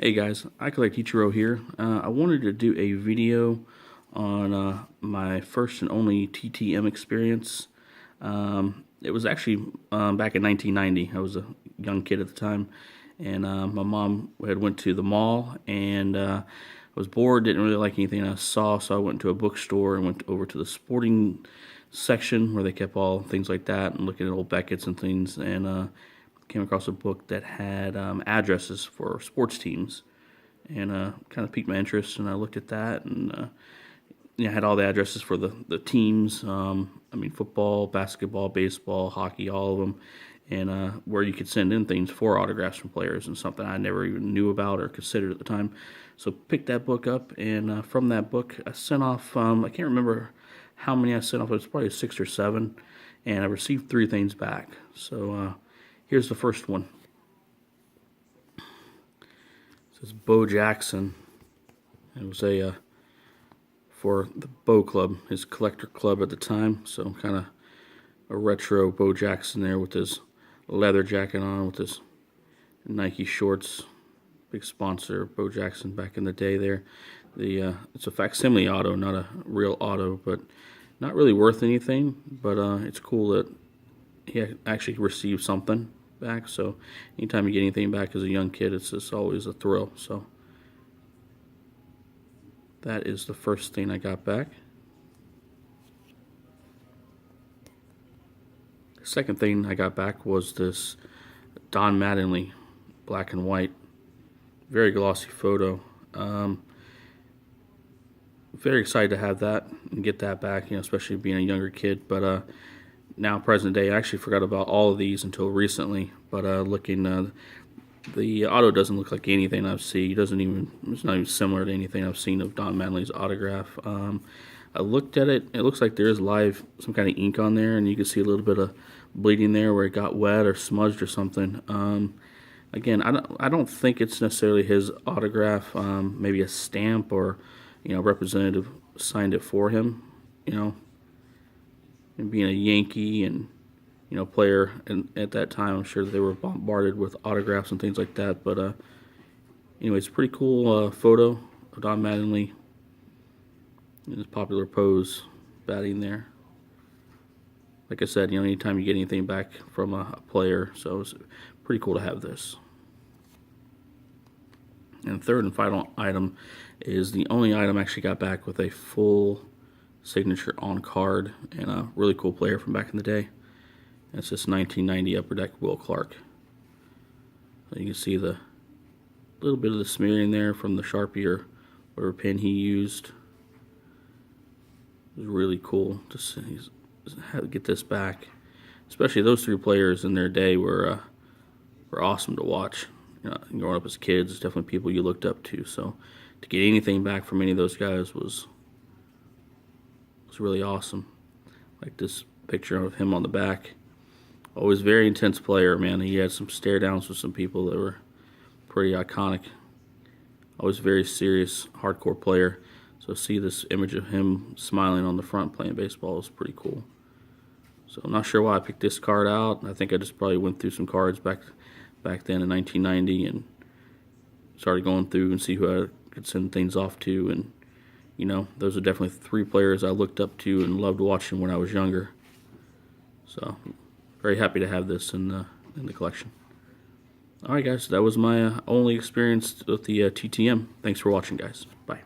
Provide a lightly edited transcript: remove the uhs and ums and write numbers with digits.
Hey guys, I collect Ichiro here. I wanted to do a video on my first and only TTM experience. It was actually back in 1990. I was a young kid at the time, and my mom had went to the mall and was bored, didn't really like anything I saw, so I went to a bookstore and went over to the sporting section where they kept all things like that and looking at old Beckett's and things, and came across a book that had addresses for sports teams, and kind of piqued my interest. And I looked at that, and had all the addresses for the teams. Football, basketball, baseball, hockey, all of them, and where you could send in things for autographs from players, and something I never even knew about or considered at the time. So picked that book up, and from that book I sent off. I can't remember how many I sent off. It was probably 6 or 7, and I received 3 things back. So here's the first one. It says Bo Jackson. It was a for the Bo Club, his collector club at the time. So kind of a retro Bo Jackson there with his leather jacket on, with his Nike shorts. Big sponsor, Bo Jackson back in the day there. It's a facsimile auto, not a real auto, but not really worth anything. But it's cool that he actually received something back. So anytime you get anything back as a young kid, it's just always a thrill. So that is the first thing I got back. The second thing I got back was this Don Mattingly black and white, very glossy photo. Very excited to have that and get that back, especially being a younger kid. But now, present day, I actually forgot about all of these until recently. But looking, the auto doesn't look like anything I've seen. It's not even similar to anything I've seen of Don Mattingly's autograph. I looked at it. It looks like there is some kind of ink on there, and you can see a little bit of bleeding there where it got wet or smudged or something. Again, I don't think it's necessarily his autograph. Maybe a stamp, or representative signed it for him. And being a Yankee and player, and at that time, I'm sure they were bombarded with autographs and things like that. But anyways, pretty cool photo of Don Mattingly in his popular pose, batting there. Like I said, anytime you get anything back from a player, so it's pretty cool to have this. And the third and final item is the only item I actually got back with a full signature on card, and a really cool player from back in the day. It's this 1990 Upper Deck Will Clark. So you can see the little bit of the smearing there from the Sharpie or whatever pen he used. It was really cool to see, how to get this back. Especially those 3 players in their day were awesome to watch. Growing up as kids, it's definitely people you looked up to. So to get anything back from any of those guys was really awesome. Like this picture of him on the back. Always very intense player, man. He had some stare downs with some people that were pretty iconic. Always very serious, hardcore player. So see this image of him smiling on the front playing baseball is pretty cool. So I'm not sure why I picked this card out. I think I just probably went through some cards back then in 1990 and started going through and see who I could send things off to. And those are definitely 3 players I looked up to and loved watching when I was younger. So very happy to have this in the collection. All right, guys, that was my only experience with the TTM. Thanks for watching, guys. Bye.